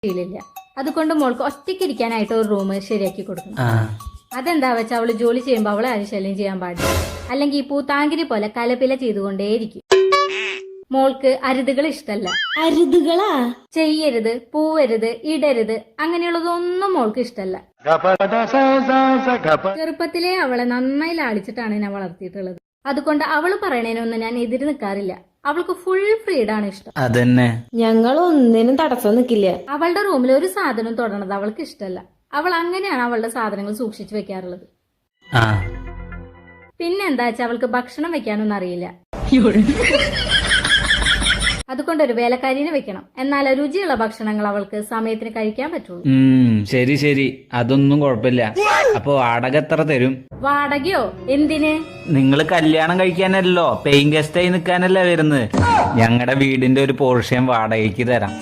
ശീലമില്ല. അതുകൊണ്ട് മോൾക്ക് ഒറ്റയ്ക്കിരിക്കാനായിട്ട് ഒരു റൂം ശരിയാക്കി കൊടുക്കണം. അതെന്താ വെച്ചാൽ അവള് ജോലി ചെയ്യുമ്പോൾ അവളെ ആരും ശല്യം ചെയ്യാൻ പാടില്ല. അല്ലെങ്കിൽ ഈ പൂത്താങ്കിരി പോലെ കലപില ചെയ്തുകൊണ്ടേയിരിക്കും. മോൾക്ക് അരുതുകൾ ഇഷ്ടല്ല. അരുതുകളാ? ചെയ്യരുത്, പൂവരുത്, ഇടരുത്, അങ്ങനെയുള്ളതൊന്നും മോൾക്ക് ഇഷ്ടല്ല. ചെറുപ്പത്തിലേ അവളെ നന്നായി ലാളിച്ചിട്ടാണ് ഞാൻ വളർത്തിയിട്ടുള്ളത്. അതുകൊണ്ട് അവള് പറയണേനൊന്നും ഞാൻ എതിര് നിൽക്കാറില്ല. അവൾക്ക് ഫുൾ ഫ്രീഡാണ് ഇഷ്ടം. അതന്നെ, ഞങ്ങൾ ഒന്നിനും തടസ്സം നിൽക്കില്ല. അവളുടെ റൂമിൽ ഒരു സാധനം തൊടണത് അവൾക്ക് ഇഷ്ടല്ല. അവൾ അങ്ങനെയാണ് അവളുടെ സാധനങ്ങൾ സൂക്ഷിച്ചു വെക്കാറുള്ളത്. പിന്നെ എന്താ വെച്ചാൽ അവൾക്ക് ഭക്ഷണം വെക്കാനൊന്നും അറിയില്ല. അതുകൊണ്ട് ഒരു വേലക്കാരിനെ വെക്കണം. എന്നാൽ രുചിയുള്ള ഭക്ഷണങ്ങൾ അവൾക്ക് സമയത്തിന് കഴിക്കാൻ പറ്റുള്ളൂ. ശരി ശരി, അതൊന്നും കുഴപ്പമില്ല. അപ്പൊ വാടക എത്ര തരും? വാടകയോ? എന്തിന്? നിങ്ങൾ കല്യാണം കഴിക്കാനല്ലോ, പെയിങ് ഗസ്റ്റായി നിൽക്കാനല്ല വരുന്നത്. ഞങ്ങളുടെ വീടിന്റെ ഒരു പോർഷൻ വാടകയ്ക്ക് തരാം.